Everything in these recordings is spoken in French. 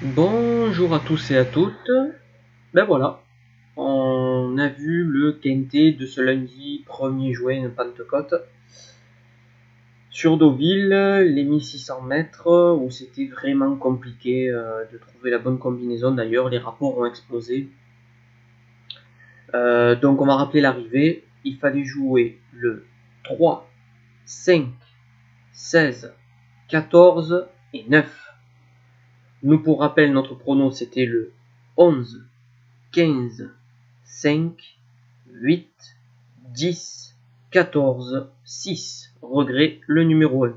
Bonjour à tous et à toutes. Ben voilà, on a vu le quintet de ce lundi 1er juin Pentecôte sur Deauville, les 1600 mètres où c'était vraiment compliqué de trouver la bonne combinaison. D'ailleurs, les rapports ont explosé. Donc on va rappeler l'arrivée. Il fallait jouer le 3, 5, 16, 14 et 9. Nous, pour rappel, notre prono c'était le 11, 15, 5, 8, 10, 14, 6. Regret, le numéro 1.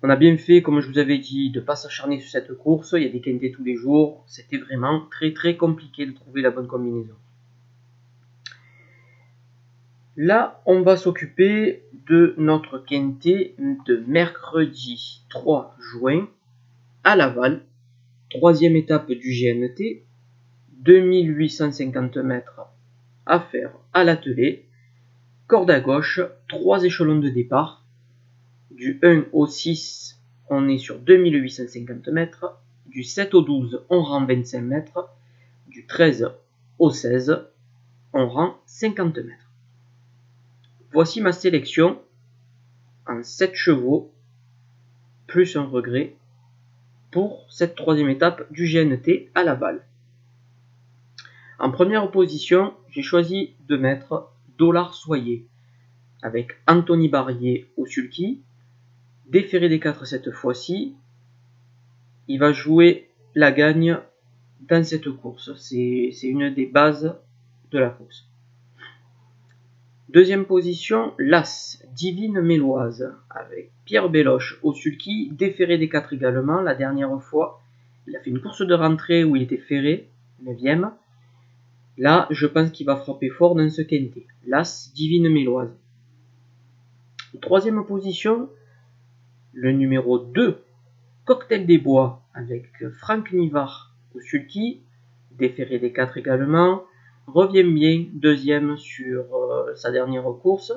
On a bien fait, comme je vous avais dit, de ne pas s'acharner sur cette course. Il y a des quintés tous les jours. C'était vraiment très compliqué de trouver la bonne combinaison. Là, on va s'occuper de notre quintet de mercredi 3 juin à Laval. Troisième étape du GNT. 2850 mètres à faire à l'attelé. Corde à gauche, 3 échelons de départ. Du 1 au 6, on est sur 2850 mètres. Du 7 au 12, on rend 25 mètres. Du 13 au 16, on rend 50 mètres. Voici ma sélection en 7 chevaux, plus un regret, pour cette troisième étape du GNT à Laval. En première position, j'ai choisi de mettre Dollar Soyer, avec Anthony Barrier au sulky. Déféré des 4 cette fois-ci, il va jouer la gagne dans cette course. C'est une des bases de la course. Deuxième position, l'As, Divine Méloise, avec Pierre Belloche au sulky, déféré des 4 également. La dernière fois, il a fait une course de rentrée où il était ferré, 9e. Là, je pense qu'il va frapper fort dans ce quintet. L'As, Divine Méloise. Troisième position, le numéro 2, Cocktail des Bois, avec Franck Nivard au sulky, déféré des 4 également, revient bien, deuxième sur sa dernière course.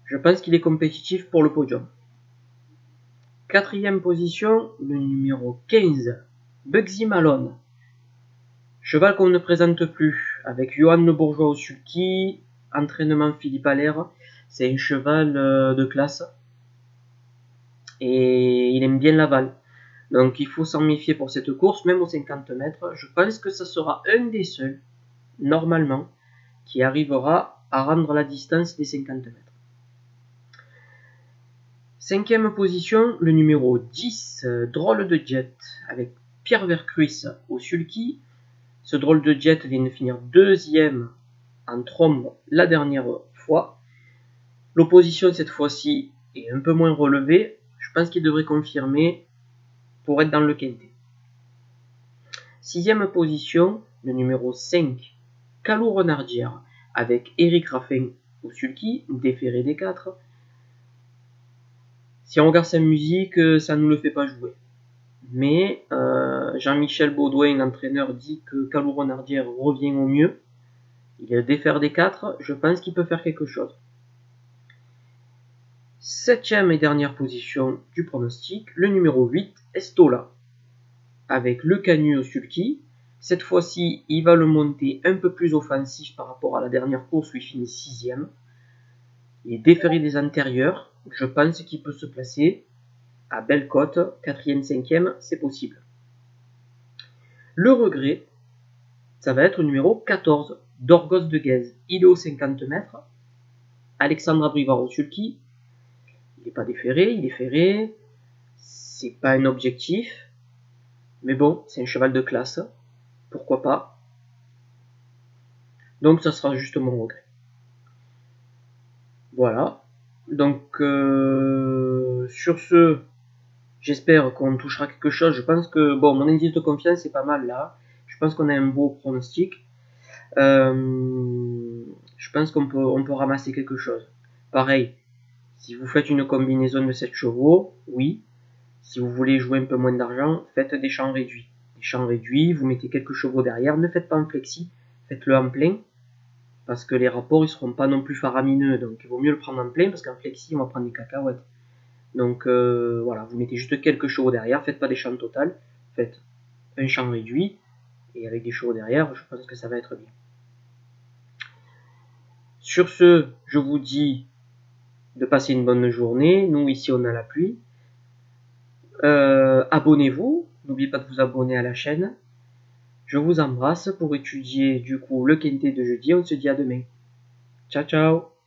Je pense qu'il est compétitif pour le podium. Quatrième position, le numéro 15, Bugsy Malone. Cheval qu'on ne présente plus, avec Johan Le Bourgeois au sulky, entraînement Philippe Allaire. C'est un cheval de classe et il aime bien Laval. Donc il faut s'en méfier pour cette course, même aux 50 mètres. Je pense que ça sera un des seuls, normalement, qui arrivera à rendre la distance des 50 mètres. Cinquième position, le numéro 10, Drôle de Jet, avec Pierre Vercruis au sulky. Ce drôle de Jet vient de finir deuxième en trombe la dernière fois. L'opposition cette fois-ci est un peu moins relevée. Je pense qu'il devrait confirmer pour être dans le quintet. Sixième position, le numéro 5, Calou Renardière, avec Éric Raffin au sulky, déféré des 4. Si on regarde sa musique, ça ne nous le fait pas jouer. Mais Jean-Michel Baudouin, l'entraîneur, dit que Calou Renardière revient au mieux. Il est déféré des 4, je pense qu'il peut faire quelque chose. Septième et dernière position du pronostic, le numéro 8, Estola, avec Le Canu au sulky. Cette fois-ci, il va le monter un peu plus offensif par rapport à la dernière course où il finit 6ème. Il est déféré des antérieurs. Je pense qu'il peut se placer à belle cote, 4ème, 5ème, c'est possible. Le regret, ça va être le numéro 14, Dorgos de Guèze. Il est aux 50 mètres. Alexandre Abrivard au sulky. Il n'est pas déféré, il est ferré. C'est pas un objectif. Mais bon, c'est un cheval de classe. Pourquoi pas. Donc ça sera juste mon regret. Voilà. Donc sur ce, j'espère qu'on touchera quelque chose. Je pense que bon, mon indice de confiance est pas mal là. Je pense qu'on a un beau pronostic. Je pense qu'on peut ramasser quelque chose. Pareil, si vous faites une combinaison de 7 chevaux, oui. Si vous voulez jouer un peu moins d'argent, faites des champs réduits. Des champs réduits, vous mettez quelques chevaux derrière. Ne faites pas en flexi, faites-le en plein. Parce que les rapports, ils seront pas non plus faramineux. Donc il vaut mieux le prendre en plein, parce qu'en flexi, on va prendre des cacahuètes. Donc voilà, vous mettez juste quelques chevaux derrière, faites pas des champs total, faites un champ réduit, et avec des chevaux derrière, je pense que ça va être bien. Sur ce, je vous dis de passer une bonne journée. Nous, ici, on a la pluie. Abonnez-vous. N'oubliez pas de vous abonner à la chaîne. Je vous embrasse pour étudier du coup le quintet de jeudi. On se dit à demain. Ciao, ciao.